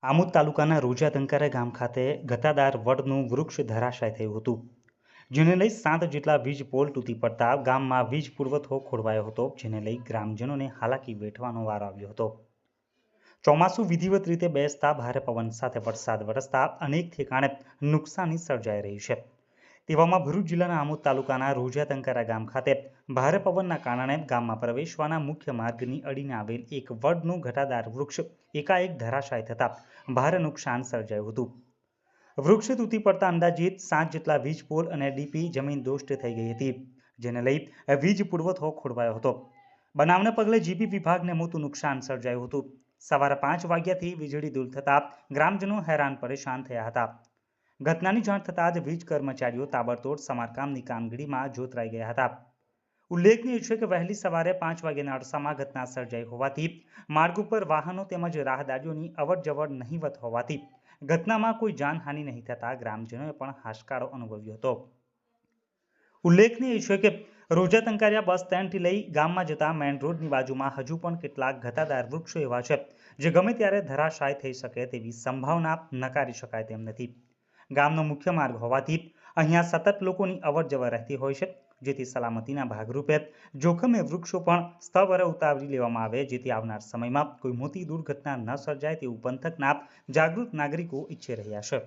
આમોદ તાલુકાના રોજા ધંકારા ગામ ખાતે ઘટાદાર વડનું વૃક્ષ ધરાશાય થયું હતું, જેને લઈ 7 જેટલા વીજ પોલ તૂટી પડતા ગામમાં વીજ પુરવઠો ખોરવાયો હતો, જેને લઈ ગ્રામજનોને હાલાકી વેઠવાનો વારો આવ્યો હતો। ચોમાસું વિધિવત રીતે બેસતા ભારે પવન સાથે વરસાદ વરસતા અનેક ઠેકાણે નુકસાની સર્જાઈ રહી છે। તેવામાં ભરૂચ જિલ્લાના આમોદ તાલુકાના રોજા ધંકારા ગામ ખાતે ભારે પવનના કારણે ગામમાં પ્રવેશવાના મુખ્ય માર્ગની અડીને આવેલ એક વડનું ઘટાદાર વૃક્ષ એકાએક ધરાશાય થતાં ભારે નુકસાન સર્જાયું હતું। વૃક્ષ તૂટી પડતા અંદાજિત 7 જેટલા વીજ પોલ અને ડીપી જમીન દોસ્ત થઈ ગઈ હતી, જેને લઈ વીજ પુરવઠો ખોરવાયો હતો। બનાવને પગલે જીપી વિભાગને મોટું નુકસાન સર્જાયું હતું। સવારે 5 વાગ્યાથી વીજળી દૂર થતાં ગ્રામજનો હેરાન પરેશાન થયા હતા। ઘટનાની જાણ થતાં જ વીજ કર્મચારીઓ તાબડતોડ સમારકામની કામગીરીમાં જોતરાઈ ગયા હતા। ઉલ્લેખનીય છે કે વહેલી સવારે 5 વાગ્યાના અરસામાં ઘટના સર્જાઈ હોવાથી માર્ગ ઉપર વાહનો તેમજ રાહદારીઓની અવરજવર નહીવત હોવાથી ઘટનામાં કોઈ જાનહાનિ નહીં થતાં ગ્રામજનોએ પણ હાશકારો અનુભવ્યો હતો। ઉલ્લેખનીય છે કે રોજા તંકારિયા બસ સ્ટેન્ડથી લઈ ગામમાં જતા મેઇન રોડની બાજુમાં હજુ પણ કેટલાક ઘટાદાર વૃક્ષો એવા છે જે ગમે ત્યારે ધરાશાય થઈ શકે તેવી સંભાવના નકારી શકાય તેમ નથી। ગામનો મુખ્ય માર્ગ હોવાથી અહીંયા સતત લોકોની અવરજવર રહેતી હોય છે, જેથી સલામતીના ભાગરૂપે જોખમે વૃક્ષો પણ સ્થળે ઉતારી લેવામાં આવે, જેથી આવનાર સમયમાં કોઈ મોટી દુર્ઘટના ન સર્જાય તેવું પંથકના જાગૃત નાગરિકો ઈચ્છી રહ્યા છે।